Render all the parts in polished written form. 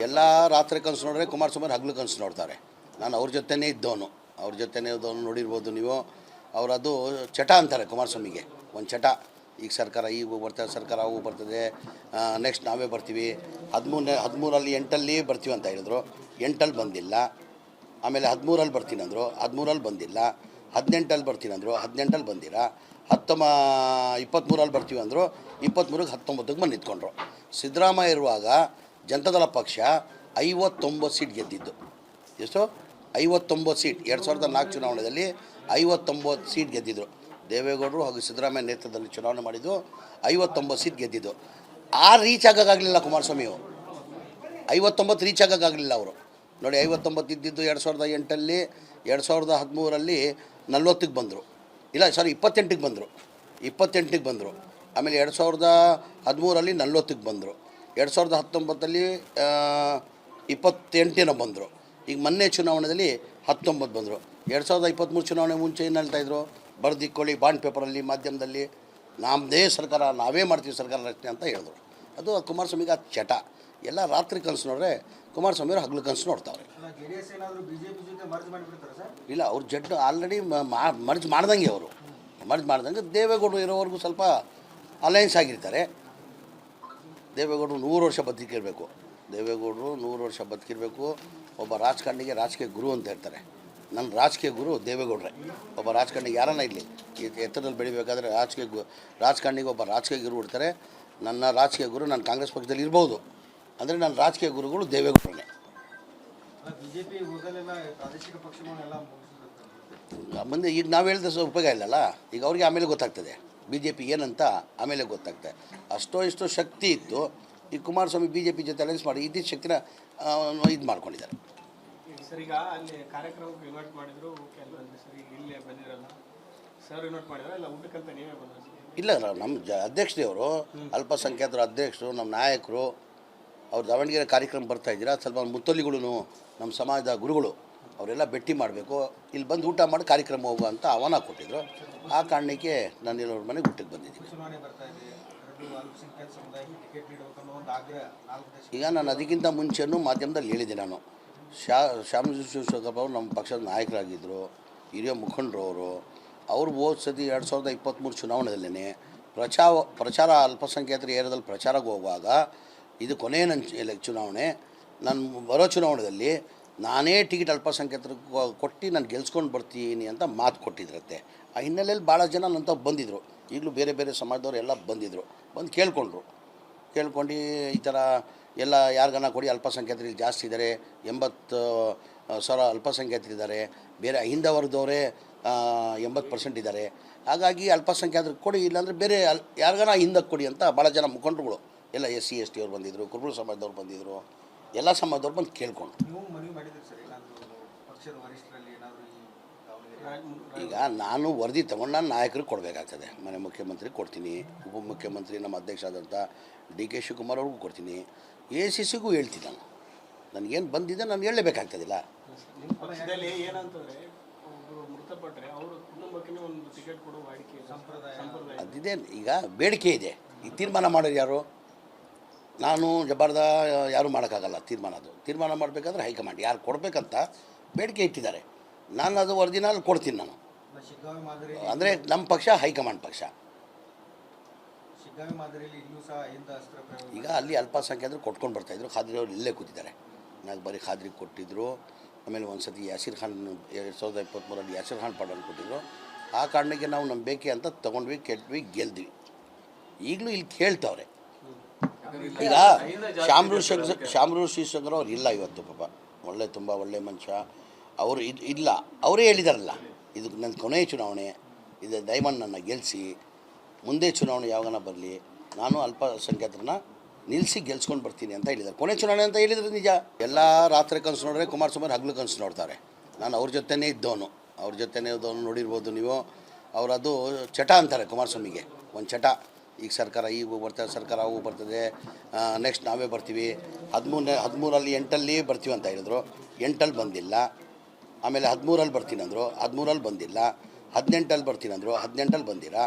ಎಲ್ಲ ರಾತ್ರಿ ಕನಸು ನೋಡಿದ್ರೆ ಕುಮಾರಸ್ವಾಮಿ ಹಗಲು ಕನಸು ನೋಡ್ತಾರೆ. ನಾನು ಅವ್ರ ಜೊತೆನೇ ಇದ್ದವನು, ನೋಡಿರ್ಬೋದು ನೀವು. ಅವರದು ಚಟ ಅಂತಾರೆ ಕುಮಾರಸ್ವಾಮಿಗೆ, ಒಂದು ಚಟ. ಈಗ ಸರ್ಕಾರ ಈಗ ಬರ್ತದೆ, ಸರ್ಕಾರ ಅವು ಬರ್ತದೆ, ನೆಕ್ಸ್ಟ್ ನಾವೇ ಬರ್ತೀವಿ. 13ರಲ್ಲಿ 8ಅಲ್ಲಿ ಬರ್ತೀವಿ ಅಂತ ಹೇಳಿದ್ರು, 8ಅಲ್ಲಿ ಬಂದಿಲ್ಲ. ಆಮೇಲೆ 13ರಲ್ಲಿ ಬರ್ತೀನಿ ಅಂದರು, 13ರಲ್ಲಿ ಬಂದಿಲ್ಲ. 18ಅಲ್ಲಿ ಬರ್ತೀನಿ ಅಂದರು, 18ಅಲ್ಲಿ ಬಂದಿಲ್ಲ. 23ರಲ್ಲಿ ಬರ್ತೀವಿ ಅಂದರು, 23ಕ್ಕೆ 19ಕ್ಕೆ ಬಂದು ನಿಂತ್ಕೊಂಡ್ರು. ಸಿದ್ದರಾಮಯ್ಯ ಇರುವಾಗ ಜನತಾದಳ ಪಕ್ಷ 59 ಸೀಟ್ ಗೆದ್ದಿದ್ದು. ಎಷ್ಟು? 59 ಸೀಟ್. 2004 ಚುನಾವಣೆಯಲ್ಲಿ 59 ಸೀಟ್ ಗೆದ್ದಿದ್ರು. ದೇವೇಗೌಡರು ಹಾಗೂ ಸಿದ್ದರಾಮಯ್ಯ ನೇತೃತ್ವದಲ್ಲಿ ಚುನಾವಣೆ ಮಾಡಿದ್ದು 59 ಸೀಟ್ ಗೆದ್ದಿದ್ದು. ರೀಚ್ ಆಗೋಕ್ಕಾಗಲಿಲ್ಲ ಕುಮಾರಸ್ವಾಮಿಯು. 59 ರೀಚ್ ಆಗೋಕ್ಕಾಗಲಿಲ್ಲ ಅವರು. ನೋಡಿ, 59 ಇದ್ದಿದ್ದು 2008ಅಲ್ಲಿ, 2013ರಲ್ಲಿ 40ಕ್ಕೆ ಬಂದರು. ಇಲ್ಲ, ಸಾರಿ, 28ಕ್ಕೆ ಬಂದರು. 28ಕ್ಕೆ ಬಂದರು. ಆಮೇಲೆ 2013ರಲ್ಲಿ 40ಕ್ಕೆ ಬಂದರು. 2019ಅಲ್ಲಿ 28 ಬಂದರು. ಈಗ ಮೊನ್ನೆ ಚುನಾವಣೆಯಲ್ಲಿ 19 ಬಂದರು. 2023 ಚುನಾವಣೆ ಮುಂಚೆ ಏನು ಹೇಳ್ತಾಯಿದ್ರು? ಬರೆದಿಕ್ಕೊಳ್ಳಿ ಬಾಂಡ್ ಪೇಪರಲ್ಲಿ, ಮಾಧ್ಯಮದಲ್ಲಿ, ನಮ್ಮದೇ ಸರ್ಕಾರ, ನಾವೇ ಮಾಡ್ತೀವಿ ಸರ್ಕಾರ ರಚನೆ ಅಂತ ಹೇಳಿದ್ರು. ಅದು ಕುಮಾರಸ್ವಾಮಿಗೆ ಅದು ಚಟ. ಎಲ್ಲ ರಾತ್ರಿ ಕನಸು ನೋಡ್ರೆ ಕುಮಾರಸ್ವಾಮಿಯವರು ಹಗಲು ಕನಸು ನೋಡ್ತಾವ್ರೆ. ಇಲ್ಲ, ಅವ್ರ ಜಡ್ಡು ಆಲ್ರೆಡಿ ಮರ್ಜ್ ಮಾಡ್ದಂಗೆ. ಅವರು ಮರ್ಜ್ ಮಾಡ್ದಂಗೆ ದೇವೇಗೌಡರು ಇರೋವರೆಗೂ ಸ್ವಲ್ಪ ಅಲಯನ್ಸ್ ಆಗಿರ್ತಾರೆ. ದೇವೇಗೌಡರು 100 ವರ್ಷ ಬದುಕಿರಬೇಕು. ದೇವೇಗೌಡರು 100 ವರ್ಷ ಬದುಕಿರಬೇಕು. ಒಬ್ಬ ರಾಜಕಾರಣಿಗೆ ರಾಜಕೀಯ ಗುರು ಅಂತ ಹೇಳ್ತಾರೆ. ನನ್ನ ರಾಜಕೀಯ ಗುರು ದೇವೇಗೌಡರೇ. ಒಬ್ಬ ರಾಜಕಾರಣಿಗೆ ಯಾರನ್ನ ಇರಲಿ, ಎತ್ತರದಲ್ಲಿ ಬೆಳಿಬೇಕಾದ್ರೆ ರಾಜಕಾರಣಿಗೆ ಒಬ್ಬ ರಾಜಕೀಯ ಗುರು ಇರ್ತಾರೆ. ನನ್ನ ರಾಜಕೀಯ ಗುರು ನಾನು ಕಾಂಗ್ರೆಸ್ ಪಕ್ಷದಲ್ಲಿ ಇರ್ಬೋದು, ಅಂದರೆ ನನ್ನ ರಾಜಕೀಯ ಗುರುಗಳು ದೇವೇಗೌಡರೇ. ಮುಂದೆ ಈಗ ನಾವು ಹೇಳಿದ್ರೆ ಉಪಯೋಗ ಇಲ್ಲಲ್ಲ. ಈಗ ಅವ್ರಿಗೆ ಆಮೇಲೆ ಗೊತ್ತಾಗ್ತದೆ BJP ಏನಂತ, ಆಮೇಲೆ ಗೊತ್ತಾಗ್ತದೆ. ಅಷ್ಟೋ ಇಷ್ಟೋ ಶಕ್ತಿ ಇತ್ತು. ಈ ಕುಮಾರಸ್ವಾಮಿ BJP ಜೊತೆ ಅಲೈನ್ಸ್ ಮಾಡಿ ಇದ್ದಿದ್ದ ಶಕ್ತಿನ ಇದು ಮಾಡ್ಕೊಂಡಿದ್ದಾರೆ. ಸರ್, ಈಗ ಅಲ್ಲಿ ಕಾರ್ಯಕ್ರಮಕ್ಕೆ ಇನ್ವೈಟ್ ಮಾಡಿದ್ರು, ಇಲ್ಲೇ ಬಂದಿರಲ್ಲ ಸರ್, ಇನ್ವೈಟ್ ಮಾಡಿದ್ರೆ ಇಲ್ಲ ಊಟಕ್ಕಂತ ನೀವೇ ಬಂದ್ರೆ? ಇಲ್ಲ, ನಮ್ಮ ಅಧ್ಯಕ್ಷದೇವರು, ಅಲ್ಪಸಂಖ್ಯಾತರ ಅಧ್ಯಕ್ಷರು, ನಮ್ಮ ನಾಯಕರು, ಅವ್ರು ದಾವಣಗೆರೆ ಕಾರ್ಯಕ್ರಮ ಬರ್ತಾಯಿದ್ದೀರಾ, ಸ್ವಲ್ಪ ಮುತ್ತಲಿಗಳು, ನಮ್ಮ ಸಮಾಜದ ಗುರುಗಳು ಅವರೆಲ್ಲ ಭೇಟಿ ಮಾಡಬೇಕು, ಇಲ್ಲಿ ಬಂದು ಊಟ ಮಾಡಿ ಕಾರ್ಯಕ್ರಮ ಹೋಗುವ ಅಂತ ಆಹ್ವಾನ ಕೊಟ್ಟಿದ್ರು. ಆ ಕಾರಣಕ್ಕೆ ನಾನು ಇಲ್ಲವ್ರ ಮನೆಗೆ ಊಟಕ್ಕೆ ಬಂದಿದ್ದೀನಿ. ಈಗ ನಾನು ಅದಕ್ಕಿಂತ ಮುಂಚೆನೂ ಮಾಧ್ಯಮದಲ್ಲಿ ಹೇಳಿದ್ದೆ. ನಾನು ಶ್ಯಾಮಜಿ ಶಿವಶಂಕರಪ್ಪ ಅವರು ನಮ್ಮ ಪಕ್ಷದ ನಾಯಕರಾಗಿದ್ದರು, ಹಿರಿಯ ಮುಖಂಡರು ಅವರು. ಅವ್ರು ಹೋದ ಸತಿ 2023 ಚುನಾವಣೆಯಲ್ಲೇ ಪ್ರಚಾರ ಅಲ್ಪಸಂಖ್ಯಾತರ ಏರಿಯಾದಲ್ಲಿ ಪ್ರಚಾರಕ್ಕೆ ಹೋಗುವಾಗ, ಇದು ಕೊನೆಯ ನನ್ನ ಚುನಾವಣೆ, ನಾನು ಬರೋ ಚುನಾವಣೆಯಲ್ಲಿ ನಾನೇ ಟಿಕೆಟ್ ಅಲ್ಪಸಂಖ್ಯಾತರಿಗೆ ಕೊಟ್ಟು ನಾನು ಗೆಲ್ಸ್ಕೊಂಡು ಬರ್ತೀನಿ ಅಂತ ಮಾತು ಕೊಟ್ಟಿದ್ರತ್ತೆ. ಆ ಹಿನ್ನೆಲೆಯಲ್ಲಿ ಭಾಳ ಜನ ನಂತ ಬಂದಿದ್ದರು. ಈಗಲೂ ಬೇರೆ ಬೇರೆ ಸಮಾಜದವರು ಎಲ್ಲ ಬಂದಿದ್ದರು. ಬಂದು ಕೇಳ್ಕೊಂಡು ಈ ಥರ ಎಲ್ಲ ಯಾರಿಗಾನ ಕೊಡಿ, ಅಲ್ಪಸಂಖ್ಯಾತರಿಗೆ ಜಾಸ್ತಿ ಇದ್ದಾರೆ, 80,000 ಅಲ್ಪಸಂಖ್ಯಾತರಿದ್ದಾರೆ, ಬೇರೆ ಅಹಿಂದ ವರ್ಗದವರೇ 80% ಇದ್ದಾರೆ. ಹಾಗಾಗಿ ಅಲ್ಪಸಂಖ್ಯಾತರಿಗೆ ಕೊಡಿ, ಇಲ್ಲಾಂದರೆ ಬೇರೆ ಯಾರಿಗಾನ ಹಿಂದಕ್ಕೆ ಕೊಡಿ ಅಂತ ಭಾಳ ಜನ ಮುಖಂಡರುಗಳು ಎಲ್ಲ SC ST ಅವ್ರು ಬಂದಿದ್ದರು, ಕುರುಬರು ಸಮಾಜದವ್ರು ಬಂದಿದ್ದರು, ಎಲ್ಲ ಸಮಾಜದವ್ರು ಬಂದು ಕೇಳ್ಕೊಂಡು. ಈಗ ನಾನು ವರದಿ ತೊಗೊಂಡು ನಾನು ನಾಯಕರಿಗೆ ಕೊಡಬೇಕಾಗ್ತದೆ. ಮನೆ ಮುಖ್ಯಮಂತ್ರಿಗೆ ಕೊಡ್ತೀನಿ, ಉಪಮುಖ್ಯಮಂತ್ರಿ ನಮ್ಮ ಅಧ್ಯಕ್ಷ ಆದಂಥ DK ಶಿವಕುಮಾರ್ ಅವ್ರಿಗೂ ಕೊಡ್ತೀನಿ, ACCಗೂ ಹೇಳ್ತೀನಿ. ನನಗೇನು ಬಂದಿದೆ ನಾನು ಹೇಳಲೇಬೇಕಾಗ್ತದಿಲ್ಲ. ಅದಿದೆ, ಈಗ ಬೇಡಿಕೆ ಇದೆ. ಈ ತೀರ್ಮಾನ ಮಾಡೋರು ಯಾರು? ನಾನು ಜಬಾರ್ದ ಯಾರೂ ಮಾಡೋಕ್ಕಾಗಲ್ಲ. ತೀರ್ಮಾನ ಮಾಡಬೇಕಾದ್ರೆ ಹೈಕಮಾಂಡ್ ಯಾರು ಕೊಡಬೇಕಂತ ಬೇಡಿಕೆ ಇಟ್ಟಿದ್ದಾರೆ. ನಾನು ಅದು ವರದಿನಲ್ಲಿ ಕೊಡ್ತೀನಿ. ನಾನು ಅಂದರೆ ನಮ್ಮ ಪಕ್ಷ ಹೈಕಮಾಂಡ್ ಪಕ್ಷ. ಈಗ ಅಲ್ಲಿ ಅಲ್ಪಸಂಖ್ಯಾತರು ಕೊಟ್ಕೊಂಡು ಬರ್ತಾಯಿದ್ರು. ಖಾದ್ರಿ ಅವರು ಇಲ್ಲೇ ಕೂತಿದ್ದಾರೆ. ನಾನು ಬರೀ ಖಾದ್ರಿಗೆ ಕೊಟ್ಟಿದ್ದರು. ಆಮೇಲೆ ಒಂದು ಸತಿ ಯಾಸೀರ್ ಖಾನ್ 2023ರಲ್ಲಿ ಯಾಸೀರ್ ಖಾನ್ ಪಡೋನು ಕೊಟ್ಟಿದ್ರು. ಆ ಕಾರಣಕ್ಕೆ ನಾವು ನಮ್ಮ ಬೇಕೆ ಅಂತ ತೊಗೊಂಡ್ವಿ, ಗೆಲ್ದ್ವಿ. ಈಗಲೂ ಇಲ್ಲಿ ಕೇಳ್ತವ್ರೆ. ಈಗ ಶಾಮರು ಶಿವಶಂಕರ್ ಅವ್ರು ಇಲ್ಲ ಇವತ್ತು, ಪಾಪ ತುಂಬ ಒಳ್ಳೆ ಮನುಷ್ಯ ಅವರು. ಇಲ್ಲ, ಅವರೇ ಹೇಳಿದಾರಲ್ಲ, ಇದು ನನ್ನ ಕೊನೆಯ ಚುನಾವಣೆ, ಇದು ದಯಮಾಡಿ ನನ್ನ ಗೆಲ್ಲಿಸಿ, ಮುಂದೆ ಚುನಾವಣೆ ಯಾವಾಗನ ಬರಲಿ, ನಾನು ಅಲ್ಪಸಂಖ್ಯಾತರನ್ನ ನಿಲ್ಲಿಸಿ ಗೆಲ್ಸ್ಕೊಂಡು ಬರ್ತೀನಿ ಅಂತ ಹೇಳಿದ್ದಾರೆ. ಕೊನೆ ಚುನಾವಣೆ ಅಂತ ಹೇಳಿದ್ರು ನಿಜ. ಎಲ್ಲ ರಾತ್ರಿ ಕನಸು ನೋಡಿದ್ರೆ ಕುಮಾರಸ್ವಾಮಿ ಹಗಲು ಕನಸು ನೋಡ್ತಾರೆ. ನಾನು ಅವ್ರ ಜೊತೆನೇ ಇದ್ದವನು, ನೋಡಿರ್ಬೋದು ನೀವು. ಅವರದು ಚಟ ಅಂತಾರೆ ಕುಮಾರಸ್ವಾಮಿಗೆ, ಒಂದು ಚಟ. ಈಗ ಸರ್ಕಾರ ಈಗ ಬರ್ತದೆ, ಸರ್ಕಾರ ಅವು ಬರ್ತದೆ, ನೆಕ್ಸ್ಟ್ ನಾವೇ ಬರ್ತೀವಿ. 13ರಲ್ಲಿ 8ಅಲ್ಲಿ ಬರ್ತೀವಿ ಅಂತ ಹೇಳಿದ್ರು, 8ಅಲ್ಲಿ ಬಂದಿಲ್ಲ. ಆಮೇಲೆ 13ರಲ್ಲಿ ಬರ್ತೀನಿ ಅಂದರು, 13ರಲ್ಲಿ ಬಂದಿಲ್ಲ. 18ಅಲ್ಲಿ ಬರ್ತೀನಿ ಅಂದರು, 18ಅಲ್ಲಿ ಬಂದಿಲ್ಲ.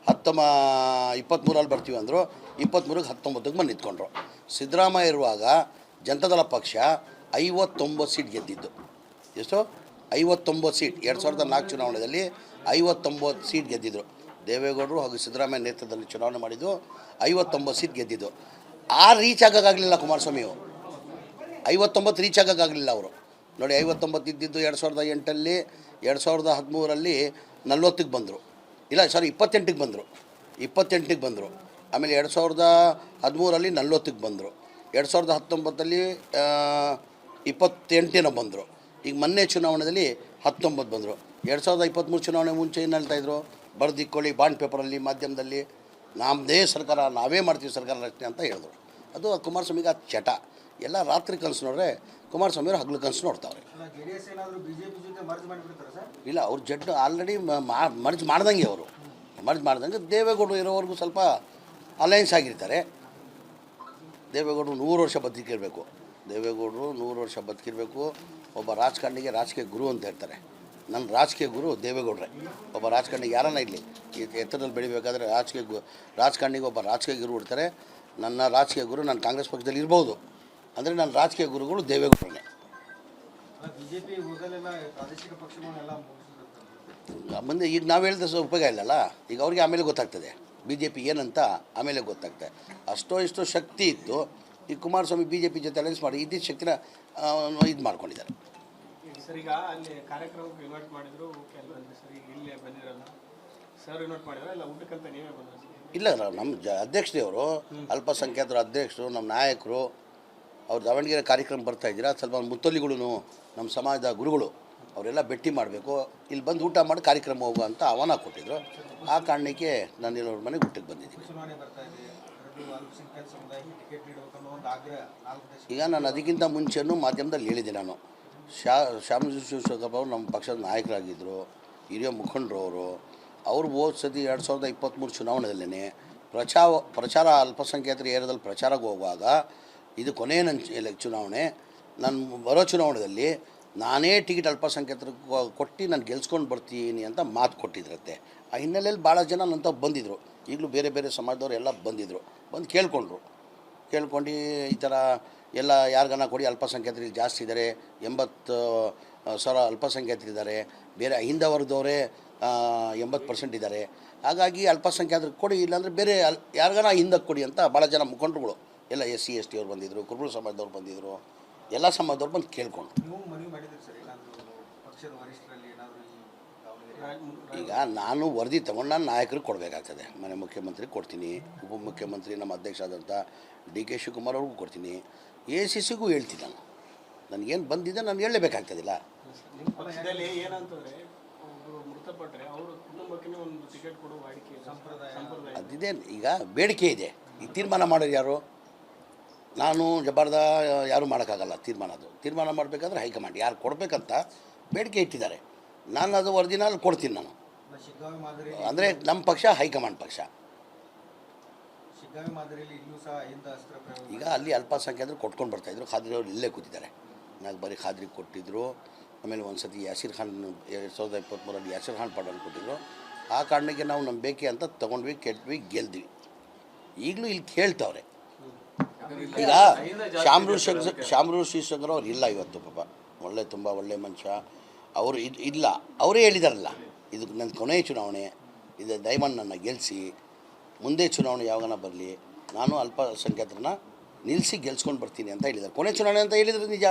23ರಲ್ಲಿ ಬರ್ತೀವಿ ಅಂದರು, 23ಕ್ಕೆ 19ಕ್ಕೆ ಬಂದು ನಿಂತ್ಕೊಂಡ್ರು. ಸಿದ್ದರಾಮಯ್ಯ ಇರುವಾಗ ಜನತಾದಳ ಪಕ್ಷ 59 ಸೀಟ್ ಗೆದ್ದಿದ್ದು. ಎಷ್ಟು? 59 ಸೀಟ್. 2004 ಚುನಾವಣೆಯಲ್ಲಿ 59 ಸೀಟ್ ಗೆದ್ದಿದ್ರು. ದೇವೇಗೌಡರು ಹಾಗೂ ಸಿದ್ದರಾಮಯ್ಯ ನೇತೃತ್ವದಲ್ಲಿ ಚುನಾವಣೆ ಮಾಡಿದ್ದು 59 ಸೀಟ್ ಗೆದ್ದಿದ್ದು. ರೀಚ್ ಆಗೋಕ್ಕಾಗಲಿಲ್ಲ ಕುಮಾರಸ್ವಾಮಿಯು. 59 ರೀಚ್ ಆಗೋಕ್ಕಾಗಲಿಲ್ಲ ಅವರು. ನೋಡಿ, 59 ಇದ್ದಿದ್ದು 2008ಅಲ್ಲಿ, 2013ರಲ್ಲಿ 40ಕ್ಕೆ ಬಂದರು. ಇಲ್ಲ, ಸಾರಿ, 28ಕ್ಕೆ ಬಂದರು. 28ಕ್ಕೆ ಬಂದರು. ಆಮೇಲೆ 2013ರಲ್ಲಿ 40ಕ್ಕೆ ಬಂದರು. 2019ಅಲ್ಲಿ 28 ಬಂದರು. ಈಗ ಮೊನ್ನೆ ಚುನಾವಣೆಯಲ್ಲಿ 19 ಬಂದರು. 2023 ಚುನಾವಣೆ ಮುಂಚೆ ಏನು ಹೇಳ್ತಾಯಿದ್ರು? ಬರೆದಿಕ್ಕೊಳ್ಳಿ ಬಾಂಡ್ ಪೇಪರಲ್ಲಿ, ಮಾಧ್ಯಮದಲ್ಲಿ, ನಮ್ಮದೇ ಸರ್ಕಾರ, ನಾವೇ ಮಾಡ್ತೀವಿ ಸರ್ಕಾರ ರಚನೆ ಅಂತ ಹೇಳಿದ್ರು. ಅದು ಕುಮಾರಸ್ವಾಮಿಗೆ ಅದು ಚಟ. ಎಲ್ಲ ರಾತ್ರಿ ಕನಸು ನೋಡ್ರೆ ಕುಮಾರಸ್ವಾಮಿಯವರು ಹಗಲು ಕನಸು ನೋಡ್ತಾವ್ರೆ. ಇಲ್ಲ, ಅವ್ರ ಜಡ್ಡು ಆಲ್ರೆಡಿ ಮರ್ಜ್ ಮಾಡ್ದಂಗೆ. ಅವರು ಮರ್ಜ್ ಮಾಡ್ದಂಗೆ ದೇವೇಗೌಡರು ಇರೋವರೆಗೂ ಸ್ವಲ್ಪ ಅಲಯನ್ಸ್ ಆಗಿರ್ತಾರೆ. ದೇವೇಗೌಡರು 100 ವರ್ಷ ಬದುಕಿರಬೇಕು. ದೇವೇಗೌಡರು 100 ವರ್ಷ ಬದುಕಿರಬೇಕು. ಒಬ್ಬ ರಾಜಕಾರಣಿಗೆ ರಾಜಕೀಯ ಗುರು ಅಂತ ಹೇಳ್ತಾರೆ. ನನ್ನ ರಾಜಕೀಯ ಗುರು ದೇವೇಗೌಡರೇ. ಒಬ್ಬ ರಾಜಕಾರಣಿಗೆ ಯಾರನ್ನ ಇರಲಿ, ಎತ್ತರದಲ್ಲಿ ಬೆಳಿಬೇಕಾದ್ರೆ ರಾಜಕಾರಣಿಗೆ ಒಬ್ಬ ರಾಜಕೀಯ ಗುರು ಇರ್ತಾರೆ. ನನ್ನ ರಾಜಕೀಯ ಗುರು ನಾನು ಕಾಂಗ್ರೆಸ್ ಪಕ್ಷದಲ್ಲಿ ಇರ್ಬೋದು, ಅಂದರೆ ನನ್ನ ರಾಜಕೀಯ ಗುರುಗಳು ದೇವೇಗೌಡರೇ. ಮುಂದೆ ಈಗ ನಾವು ಹೇಳಿದ್ರೆ ಉಪಯೋಗ ಇಲ್ಲಲ್ಲ. ಈಗ ಅವ್ರಿಗೆ ಆಮೇಲೆ ಗೊತ್ತಾಗ್ತದೆ BJP ಏನಂತ, ಆಮೇಲೆ ಗೊತ್ತಾಗ್ತದೆ. ಅಷ್ಟೋ ಇಷ್ಟೋ ಶಕ್ತಿ ಇತ್ತು. ಈ ಕುಮಾರಸ್ವಾಮಿ BJP ಜೊತೆ ಅಲೈನ್ಸ್ ಮಾಡಿ ಇದ್ದಿದ್ದ ಶಕ್ತಿನ ಇದು ಮಾಡ್ಕೊಂಡಿದ್ದಾರೆ. ಸರ್, ಈಗ ಅಲ್ಲಿ ಕಾರ್ಯಕ್ರಮಕ್ಕೆ ಇನ್ವೈಟ್ ಮಾಡಿದ್ರು, ಸರ್ ಈಗ ಇಲ್ಲೇ ಬಂದಿರಲ್ಲ, ಸರ್ ಇನ್ವೈಟ್ ಮಾಡಿದ್ರೆ ಇಲ್ಲ ಊಟಕ್ಕಂತ ನೀವೇ ಬಂದ್ರೆ? ಇಲ್ಲ, ನಮ್ಮ ಅಧ್ಯಕ್ಷದೇವರು, ಅಲ್ಪಸಂಖ್ಯಾತರ ಅಧ್ಯಕ್ಷರು, ನಮ್ಮ ನಾಯಕರು, ಅವ್ರು ದಾವಣಗೆರೆ ಕಾರ್ಯಕ್ರಮ ಬರ್ತಾ ಇದ್ದೀರಾ, ಸ್ವಲ್ಪ ಮುತ್ತಲಿಗಳು, ನಮ್ಮ ಸಮಾಜದ ಗುರುಗಳು ಅವರೆಲ್ಲ ಭೇಟಿ ಮಾಡಬೇಕು, ಇಲ್ಲಿ ಬಂದು ಊಟ ಮಾಡಿ ಕಾರ್ಯಕ್ರಮ ಹೋಗು ಅಂತ ಆಹ್ವಾನ ಕೊಟ್ಟಿದ್ರು. ಆ ಕಾರಣಕ್ಕೆ ನಾನು ಇಲ್ಲವ್ರ ಮನೆಗೆ ಊಟಕ್ಕೆ ಬಂದಿದ್ದೀನಿ. ಈಗ ನಾನು ಅದಕ್ಕಿಂತ ಮುಂಚೆನೂ ಮಾಧ್ಯಮದಲ್ಲಿ ಹೇಳಿದ್ದೆ. ನಾನು ಶ್ಯಾಮಜಿ ಶಿವಶಂಕರಪ್ಪ ಅವರು ನಮ್ಮ ಪಕ್ಷದ ನಾಯಕರಾಗಿದ್ದರು, ಹಿರಿಯ ಮುಖಂಡರು ಅವರು. ಅವರು ಹೋದ ಸತಿ 2023 ಚುನಾವಣೆಯಲ್ಲೇ ಪ್ರಚಾರ ಅಲ್ಪಸಂಖ್ಯಾತರ ಏರಿಯಾದಲ್ಲಿ ಪ್ರಚಾರಕ್ಕೆ ಹೋಗುವಾಗ, ಇದು ಕೊನೆಯ ನನ್ನ ಚುನಾವಣೆ, ನಾನು ಬರೋ ಚುನಾವಣೆಯಲ್ಲಿ ನಾನೇ ಟಿಕೆಟ್ ಅಲ್ಪಸಂಖ್ಯಾತರಿಗೆ ಕೊಟ್ಟು ನಾನು ಗೆಲ್ಸ್ಕೊಂಡು ಬರ್ತೀನಿ ಅಂತ ಮಾತು ಕೊಟ್ಟಿದ್ರತ್ತೆ. ಆ ಹಿನ್ನೆಲೆಯಲ್ಲಿ ಭಾಳ ಜನ ನಂತ ಬಂದಿದ್ದರು. ಈಗಲೂ ಬೇರೆ ಬೇರೆ ಸಮಾಜದವರು ಎಲ್ಲ ಬಂದಿದ್ದರು. ಬಂದು ಕೇಳ್ಕೊಂಡು ಈ ಥರ ಎಲ್ಲ ಯಾರಿಗಾನ ಕೊಡಿ, ಅಲ್ಪಸಂಖ್ಯಾತರಿಗೆ ಜಾಸ್ತಿ ಇದ್ದಾರೆ, 80,000 ಅಲ್ಪಸಂಖ್ಯಾತರಿದ್ದಾರೆ, ಬೇರೆ ಹಿಂದೆ ವರ್ಗದವರೇ 80% ಇದ್ದಾರೆ. ಹಾಗಾಗಿ ಅಲ್ಪಸಂಖ್ಯಾತರಿಗೆ ಕೊಡಿ, ಇಲ್ಲಾಂದರೆ ಬೇರೆ ಯಾರಿಗಾನ ಹಿಂದಕ್ಕೆ ಕೊಡಿ ಅಂತ ಭಾಳ ಜನ ಮುಖಂಡರುಗಳು ಎಲ್ಲ SC ST ಅವ್ರು ಬಂದಿದ್ದರು, ಕುರುಬರು ಸಮಾಜದವ್ರು ಬಂದಿದ್ದರು, ಎಲ್ಲ ಸಮಾಜದವ್ರು ಬಂದು ಕೇಳ್ಕೊಂಡು. ಈಗ ನಾನು ವರದಿ ತೊಗೊಂಡು ನಾನು ನಾಯಕರಿಗೆ ಕೊಡಬೇಕಾಗ್ತದೆ. ಮನೆ ಮುಖ್ಯಮಂತ್ರಿಗೆ ಕೊಡ್ತೀನಿ, ಉಪಮುಖ್ಯಮಂತ್ರಿ ನಮ್ಮ ಅಧ್ಯಕ್ಷ ಆದಂಥ DK ಶಿವಕುಮಾರ್ ಅವ್ರಿಗೂ ಕೊಡ್ತೀನಿ, ACCಗೂ ಹೇಳ್ತೀನಿ. ನನಗೇನು ಬಂದಿದೆ ನಾನು ಹೇಳಲೇಬೇಕಾಗ್ತದಿಲ್ಲ. ಪಕ್ಷದಲ್ಲಿ ಏನಂತಂದರೆ ಒಬ್ಬರು ಮೃತಪಟ್ಟರೆ ಅವ್ರ ಕುಟುಂಬಕ್ಕೆ ಒಂದು ಟಿಕೆಟ್ ಕೊಡೋ ವಾಡಿಕೆ ಸಂಪ್ರದಾಯ ಅದಿದೆ. ಈಗ ಬೇಡಿಕೆ ಇದೆ. ಈ ತೀರ್ಮಾನ ಮಾಡೋರು ಯಾರು? ನಾನು ಜಬರ್ದ ಯಾರೂ ಮಾಡೋಕ್ಕಾಗಲ್ಲ. ತೀರ್ಮಾನ ಮಾಡಬೇಕಾದ್ರೆ ಹೈಕಮಾಂಡ್ ಯಾರು ಕೊಡಬೇಕಂತ ಬೇಡಿಕೆ ಇಟ್ಟಿದ್ದಾರೆ. ನಾನು ಅದು ವರದಿನ ಅಲ್ಲಿ ಕೊಡ್ತೀನಿ. ನಾನು ಅಂದರೆ ನಮ್ಮ ಪಕ್ಷ ಹೈಕಮಾಂಡ್ ಪಕ್ಷ. ಈಗ ಅಲ್ಲಿ ಅಲ್ಪಸಂಖ್ಯಾತರು ಕೊಟ್ಕೊಂಡು ಬರ್ತಾಯಿದ್ರು. ಖಾದ್ರಿ ಅವರು ಇಲ್ಲೇ ಕೂತಿದ್ದಾರೆ. ನಾನು ಬರೀ ಖಾದ್ರಿಗೆ ಕೊಟ್ಟಿದ್ದರು. ಆಮೇಲೆ ಒಂದು ಸತಿ ಯಾಸೀರ್ ಖಾನ್ 2023ರಲ್ಲಿ ಯಾಸೀರ್ ಖಾನ್ ಪಾಡನ್ನು ಕೊಟ್ಟಿದ್ರು. ಆ ಕಾರಣಕ್ಕೆ ನಾವು ನಮ್ಮ ಬೇಕೆ ಅಂತ ತೊಗೊಂಡ್ವಿ, ಕೆಟ್ವಿ, ಗೆಲ್ದ್ವಿ. ಈಗಲೂ ಇಲ್ಲಿ ಕೇಳ್ತವ್ರೆ. ಈಗ ಶಾಮರು ಶಿವಶಂಕರ್ ಅವ್ರು ಇಲ್ಲ ಇವತ್ತು. ಪಾಪ ತುಂಬ ಒಳ್ಳೆ ಮನುಷ್ಯ ಅವರು. ಇಲ್ಲ, ಅವರೇ ಹೇಳಿದಾರಲ್ಲ, ಇದು ನನ್ನ ಕೊನೆಯ ಚುನಾವಣೆ, ಇದು ದಯಮಾಡಿ ನನ್ನ ಗೆಲ್ಲಿಸಿ, ಮುಂದೆ ಚುನಾವಣೆ ಯಾವಾಗನ ಬರಲಿ, ನಾನು ಅಲ್ಪಸಂಖ್ಯಾತರನ್ನ ನಿಲ್ಲಿಸಿ ಗೆಲ್ಸ್ಕೊಂಡು ಬರ್ತೀನಿ ಅಂತ ಹೇಳಿದ್ದಾರೆ. ಕೊನೆ ಚುನಾವಣೆ ಅಂತ ಹೇಳಿದ್ರು ನಿಜ.